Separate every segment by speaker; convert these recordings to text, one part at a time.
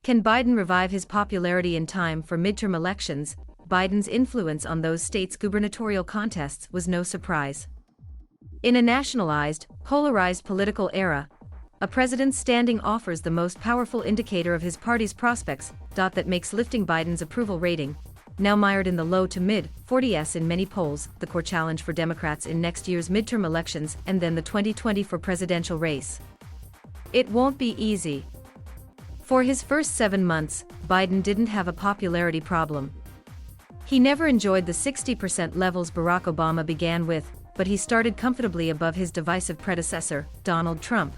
Speaker 1: Can Biden revive his popularity in time for midterm elections? Biden's influence on those states' gubernatorial contests was no surprise. In a nationalized, polarized political era, a president's standing offers the most powerful indicator of his party's prospects.That makes lifting Biden's approval rating, now mired in the low to mid-40s in many polls, the core challenge for Democrats in next year's midterm elections and then the 2024 presidential race. It won't be easy. For his first 7 months, Biden didn't have a popularity problem. He never enjoyed the 60% levels Barack Obama began with, but he started comfortably above his divisive predecessor, Donald Trump.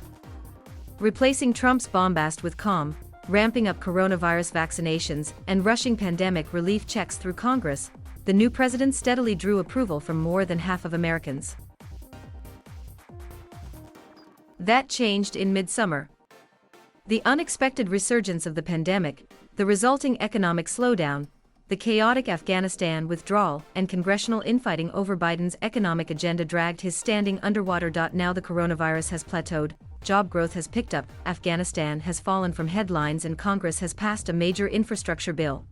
Speaker 1: Replacing Trump's bombast with calm, ramping up coronavirus vaccinations, and rushing pandemic relief checks through Congress, the new president steadily drew approval from more than half of Americans. That changed in midsummer. The unexpected resurgence of the pandemic, the resulting economic slowdown, the chaotic Afghanistan withdrawal, and congressional infighting over Biden's economic agenda dragged his standing underwater. Now the coronavirus has plateaued, job growth has picked up, Afghanistan has fallen from headlines, and Congress has passed a major infrastructure bill.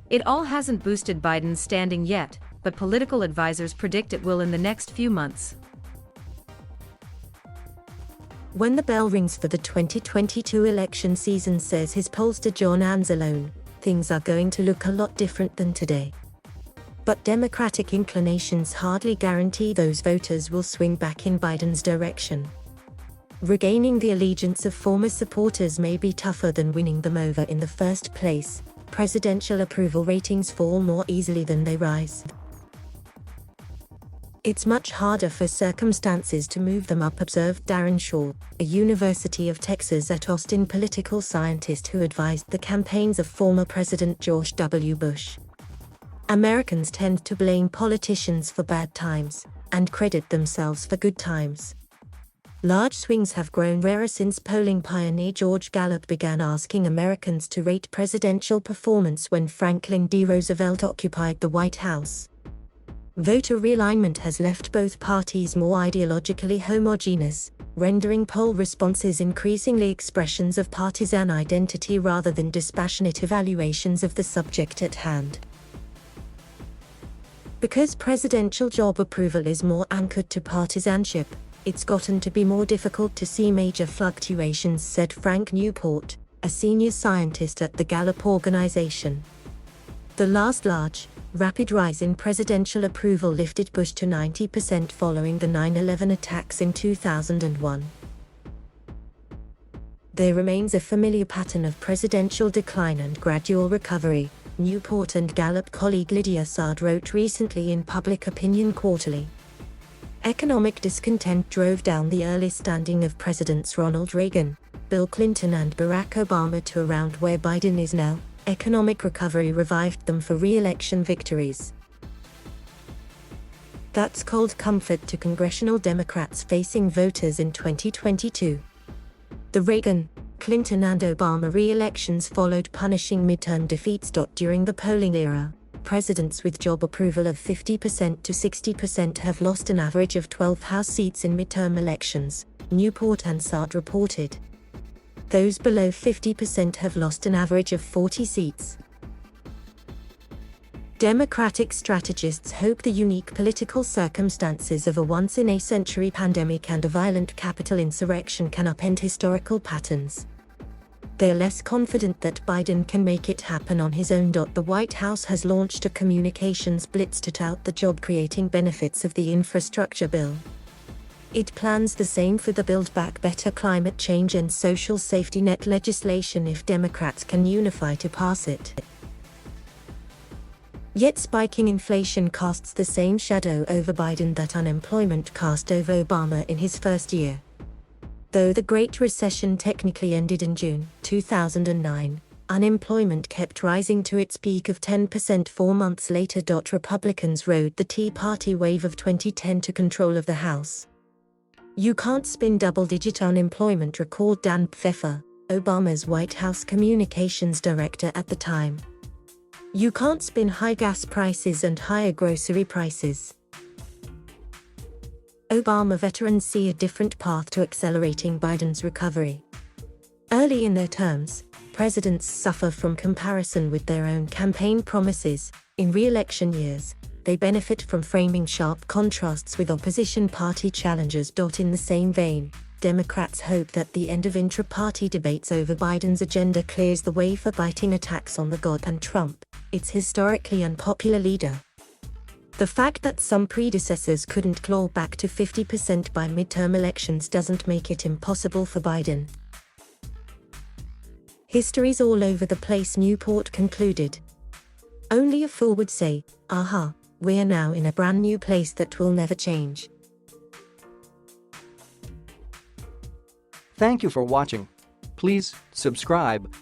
Speaker 1: It all hasn't boosted Biden's standing yet, but political advisors predict it will in the next few months.
Speaker 2: When the bell rings for the 2022 election season, says his pollster John Anzalone, things are going to look a lot different than today. But Democratic inclinations hardly guarantee those voters will swing back in Biden's direction. Regaining the allegiance of former supporters may be tougher than winning them over in the first place. Presidential approval ratings fall more easily than they rise. It's much harder for circumstances to move them up, observed Darren Shaw, a University of Texas at Austin political scientist who advised the campaigns of former President George W. Bush. Americans tend to blame politicians for bad times, and credit themselves for good times. Large swings have grown rarer since polling pioneer George Gallup began asking Americans to rate presidential performance when Franklin D. Roosevelt occupied the White House. Voter realignment has left both parties more ideologically homogeneous, rendering poll responses increasingly expressions of partisan identity rather than dispassionate evaluations of the subject at hand. Because presidential job approval is more anchored to partisanship, it's gotten to be more difficult to see major fluctuations, said Frank Newport, a senior scientist at the Gallup organization. The last large, rapid rise in presidential approval lifted Bush to 90% following the 9/11 attacks in 2001. There remains a familiar pattern of presidential decline and gradual recovery, Newport and Gallup colleague Lydia Sard wrote recently in Public Opinion Quarterly. Economic discontent drove down the early standing of Presidents Ronald Reagan, Bill Clinton and Barack Obama to around where Biden is now. Economic recovery revived them for re-election victories. That's cold comfort to congressional Democrats facing voters in 2022. The Reagan, Clinton and Obama re-elections followed punishing midterm defeats. During the polling era, presidents with job approval of 50% to 60% have lost an average of 12 House seats in midterm elections, Newport and Sard reported. Those below 50% have lost an average of 40 seats. Democratic strategists hope the unique political circumstances of a once-in-a-century pandemic and a violent Capitol insurrection can upend historical patterns. They're less confident that Biden can make it happen on his own. The White House has launched a communications blitz to tout the job-creating benefits of the infrastructure bill. It plans the same for the Build Back Better climate change and social safety net legislation if Democrats can unify to pass it. Yet spiking inflation casts the same shadow over Biden that unemployment cast over Obama in his first year. Though the Great Recession technically ended in June 2009, unemployment kept rising to its peak of 10% 4 months later. Republicans rode the Tea Party wave of 2010 to control of the House. You can't spin double-digit unemployment, recalled Dan Pfeffer, Obama's White House communications director at the time. You can't spin high gas prices and higher grocery prices. Obama veterans see a different path to accelerating Biden's recovery. Early in their terms, Presidents suffer from comparison with their own campaign promises. In re-election years, they benefit from framing sharp contrasts with opposition party challengers. In the same vein, Democrats hope that the end of intra-party debates over Biden's agenda clears the way for biting attacks on the God and Trump, its historically unpopular leader. The fact that some predecessors couldn't claw back to 50% by midterm elections doesn't make it impossible for Biden. History's all over the place, Newport concluded. Only a fool would say, aha, we're now in a brand new place that will never change.
Speaker 3: Thank you for watching. Please subscribe.